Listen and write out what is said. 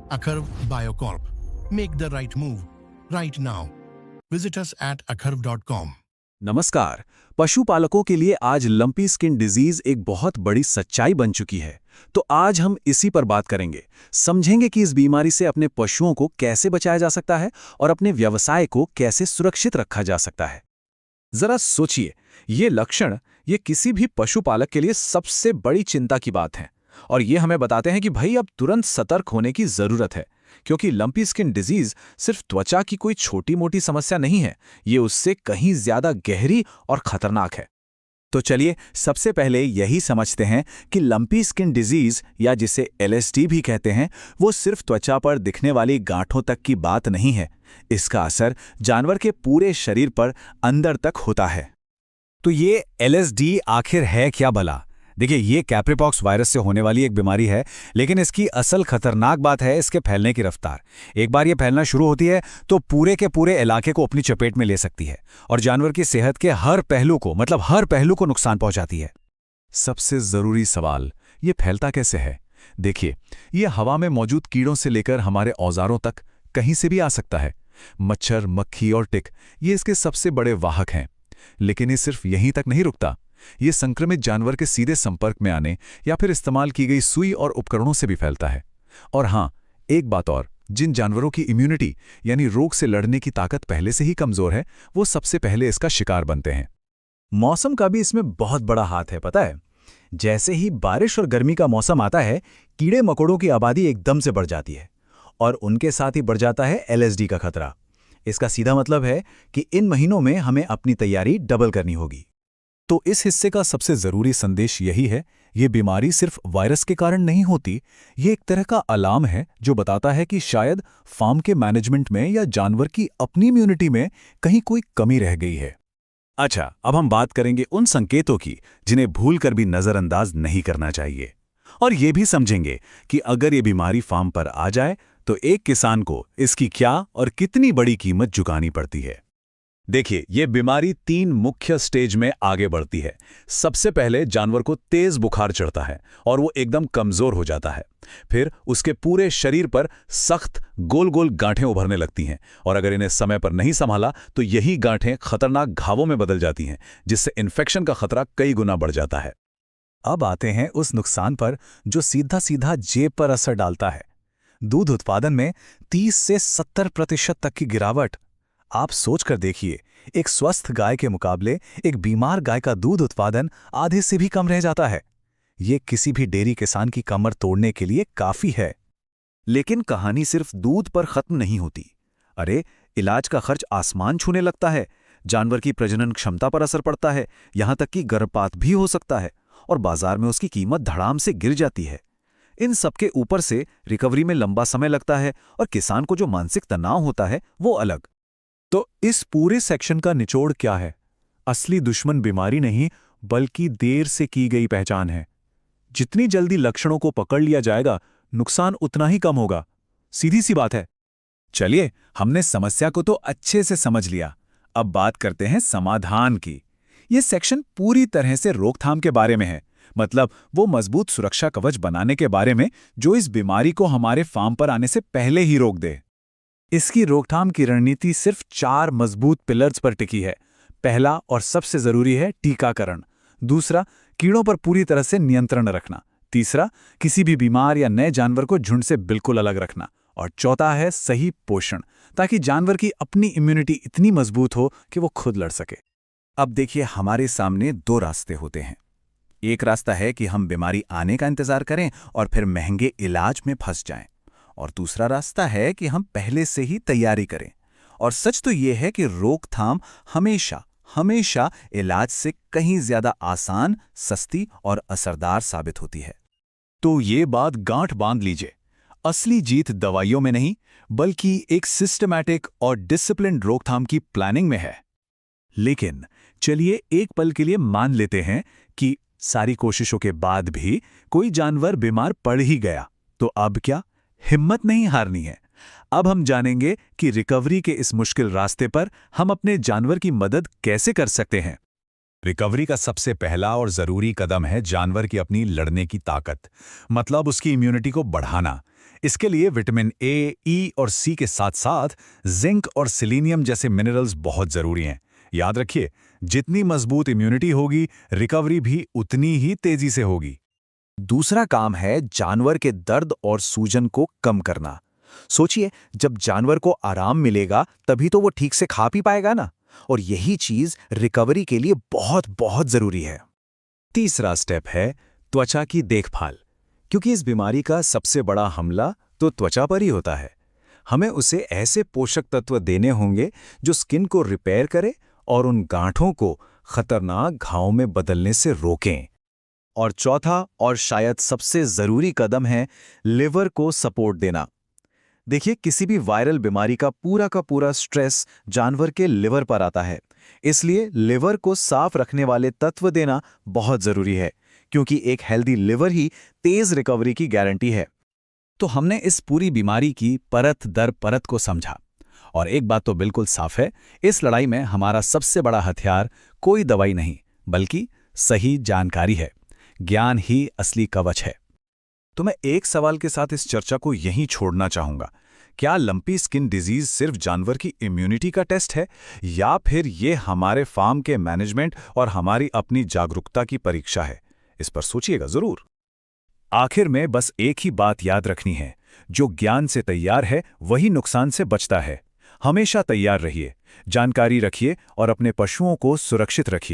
Acarv Biocorp. Make the right move right now. Visit us at acarv.com. नमस्कार। पशुपालकों के लिए आज लंपी स्किन डिजीज एक बहुत बड़ी सच्चाई बन चुकी है। तो आज हम इसी पर बात करेंगे, समझेंगे कि इस बीमारी से अपने पशुओं को कैसे बचाया जा सकता है और अपने व्यवसाय को कैसे सुरक्षित रखा जा सकता है। जरा सोचिए, ये लक्षण ये किसी भी पशुपालक के लिए सबसे बड़ी चिंता की बात है और ये हमें बताते हैं कि भाई अब तुरंत सतर्क होने की जरूरत है, क्योंकि लंपी स्किन डिजीज सिर्फ त्वचा की कोई छोटी मोटी समस्या नहीं है, ये उससे कहीं ज्यादा गहरी और खतरनाक है। तो चलिए सबसे पहले यही समझते हैं कि लंपी स्किन डिजीज या जिसे LSD भी कहते हैं, वो सिर्फ त्वचा पर दिखने वाली गांठों तक की बात नहीं है। इसका असर जानवर के पूरे शरीर पर अंदर तक होता है। तो ये LSD आखिर है क्या भला? देखिए, ये कैप्रीपॉक्स वायरस से होने वाली एक बीमारी है, लेकिन इसकी असल खतरनाक बात है इसके फैलने की रफ्तार। एक बार ये फैलना शुरू होती है तो पूरे के पूरे इलाके को अपनी चपेट में ले सकती है और जानवर की सेहत के हर पहलू को नुकसान पहुंचाती है। सबसे जरूरी सवाल, ये फैलता कैसे है? देखिए, ये हवा में मौजूद कीड़ों से लेकर हमारे औजारों तक कहीं से भी आ सकता है। मच्छर, मक्खी और टिक ये इसके सबसे बड़े वाहक हैं। लेकिन ये सिर्फ यहीं तक नहीं रुकता, ये संक्रमित जानवर के सीधे संपर्क में आने या फिर इस्तेमाल की गई सुई और उपकरणों से भी फैलता है। और हाँ, एक बात और, जिन जानवरों की इम्यूनिटी यानी रोग से लड़ने की ताकत पहले से ही कमजोर है, वो सबसे पहले इसका शिकार बनते हैं। मौसम का भी इसमें बहुत बड़ा हाथ है, पता है। जैसे ही बारिश और गर्मी का मौसम आता है, कीड़े मकोड़ों की आबादी एकदम से बढ़ जाती है और उनके साथ ही बढ़ जाता है LSD का खतरा। इसका सीधा मतलब है कि इन महीनों में हमें अपनी तैयारी डबल करनी होगी। तो इस हिस्से का सबसे जरूरी संदेश यही है, ये बीमारी सिर्फ वायरस के कारण नहीं होती, ये एक तरह का अलार्म है जो बताता है कि शायद फार्म के मैनेजमेंट में या जानवर की अपनी इम्यूनिटी में कहीं कोई कमी रह गई है। अच्छा, अब हम बात करेंगे उन संकेतों की जिन्हें भूलकर भी नजरअंदाज नहीं करना चाहिए, और ये भी समझेंगे कि अगर ये बीमारी फार्म पर आ जाए तो एक किसान को इसकी क्या और कितनी बड़ी कीमत चुकानी पड़ती है। देखिए, ये बीमारी 3 मुख्य स्टेज में आगे बढ़ती है। सबसे पहले जानवर को तेज बुखार चढ़ता है और वो एकदम कमजोर हो जाता है। फिर उसके पूरे शरीर पर सख्त गोल गोल गांठें उभरने लगती हैं और अगर इन्हें समय पर नहीं संभाला तो यही गांठें खतरनाक घावों में बदल जाती हैं, जिससे इन्फेक्शन का खतरा कई गुना बढ़ जाता है। अब आते हैं उस नुकसान पर जो सीधा सीधा जेब पर असर डालता है। दूध उत्पादन में 30 से 70% तक की गिरावट। आप सोच कर देखिए, एक स्वस्थ गाय के मुकाबले एक बीमार गाय का दूध उत्पादन आधे से भी कम रह जाता है। ये किसी भी डेयरी किसान की कमर तोड़ने के लिए काफी है। लेकिन कहानी सिर्फ दूध पर खत्म नहीं होती। अरे, इलाज का खर्च आसमान छूने लगता है, जानवर की प्रजनन क्षमता पर असर पड़ता है, यहां तक कि गर्भपात भी हो सकता है और बाजार में उसकी कीमत धड़ाम से गिर जाती है। इन सबके ऊपर से रिकवरी में लंबा समय लगता है और किसान को जो मानसिक तनाव होता है वो अलग। तो इस पूरे सेक्शन का निचोड़ क्या है? असली दुश्मन बीमारी नहीं, बल्कि देर से की गई पहचान है। जितनी जल्दी लक्षणों को पकड़ लिया जाएगा, नुकसान उतना ही कम होगा। सीधी सी बात है। चलिए, हमने समस्या को तो अच्छे से समझ लिया। अब बात करते हैं समाधान की। यह सेक्शन पूरी तरह से रोकथाम के बारे में है, मतलब वो मजबूत सुरक्षा कवच बनाने के बारे में जो इस बीमारी को हमारे फार्म पर आने से पहले ही रोक दे। इसकी रोकथाम की रणनीति सिर्फ 4 मजबूत पिलर्स पर टिकी है। पहला और सबसे जरूरी है टीकाकरण। दूसरा, कीड़ों पर पूरी तरह से नियंत्रण रखना। तीसरा, किसी भी बीमार या नए जानवर को झुंड से बिल्कुल अलग रखना। और चौथा है सही पोषण, ताकि जानवर की अपनी इम्यूनिटी इतनी मजबूत हो कि वो खुद लड़ सके। अब देखिए, हमारे सामने 2 रास्ते होते हैं। एक रास्ता है कि हम बीमारी आने का इंतजार करें और फिर महंगे इलाज में फंस जाएं, और दूसरा रास्ता है कि हम पहले से ही तैयारी करें। और सच तो यह है कि रोकथाम हमेशा इलाज से कहीं ज्यादा आसान, सस्ती और असरदार साबित होती है। तो ये बात गांठ बांध लीजिए, असली जीत दवाइयों में नहीं, बल्कि एक सिस्टमैटिक और डिसिप्लिन्ड रोकथाम की प्लानिंग में है। लेकिन चलिए एक पल के लिए मान लेते हैं कि सारी कोशिशों के बाद भी कोई जानवर बीमार पड़ ही गया, तो अब क्या? हिम्मत नहीं हारनी है। अब हम जानेंगे कि रिकवरी के इस मुश्किल रास्ते पर हम अपने जानवर की मदद कैसे कर सकते हैं। रिकवरी का सबसे पहला और ज़रूरी कदम है जानवर की अपनी लड़ने की ताकत, मतलब उसकी इम्यूनिटी को बढ़ाना। इसके लिए विटामिन ए, ई और सी के साथ साथ जिंक और सिलीनियम जैसे मिनरल्स बहुत ज़रूरी हैं। याद रखिए, जितनी मजबूत इम्यूनिटी होगी, रिकवरी भी उतनी ही तेजी से होगी। दूसरा काम है जानवर के दर्द और सूजन को कम करना। सोचिए, जब जानवर को आराम मिलेगा तभी तो वो ठीक से खा पी पाएगा ना, और यही चीज रिकवरी के लिए बहुत बहुत जरूरी है। तीसरा स्टेप है त्वचा की देखभाल, क्योंकि इस बीमारी का सबसे बड़ा हमला तो त्वचा पर ही होता है। हमें उसे ऐसे पोषक तत्व देने होंगे जो स्किन को रिपेयर करे और उन गांठों को खतरनाक घावों में बदलने से रोकें। और चौथा और शायद सबसे जरूरी कदम है लिवर को सपोर्ट देना। देखिए, किसी भी वायरल बीमारी का पूरा स्ट्रेस जानवर के लिवर पर आता है, इसलिए लिवर को साफ रखने वाले तत्व देना बहुत जरूरी है, क्योंकि एक हेल्दी लिवर ही तेज रिकवरी की गारंटी है। तो हमने इस पूरी बीमारी की परत दर परत को समझा, और एक बात तो बिल्कुल साफ है, इस लड़ाई में हमारा सबसे बड़ा हथियार कोई दवाई नहीं, बल्कि सही जानकारी है। ज्ञान ही असली कवच है। तो मैं एक सवाल के साथ इस चर्चा को यहीं छोड़ना चाहूंगा। क्या लंपी स्किन डिजीज सिर्फ जानवर की इम्यूनिटी का टेस्ट है, या फिर ये हमारे फार्म के मैनेजमेंट और हमारी अपनी जागरूकता की परीक्षा है? इस पर सोचिएगा जरूर। आखिर में बस एक ही बात याद रखनी है, जो ज्ञान से तैयार है वही नुकसान से बचता है। हमेशा तैयार रहिए, जानकारी रखिए और अपने पशुओं को सुरक्षित रखिए।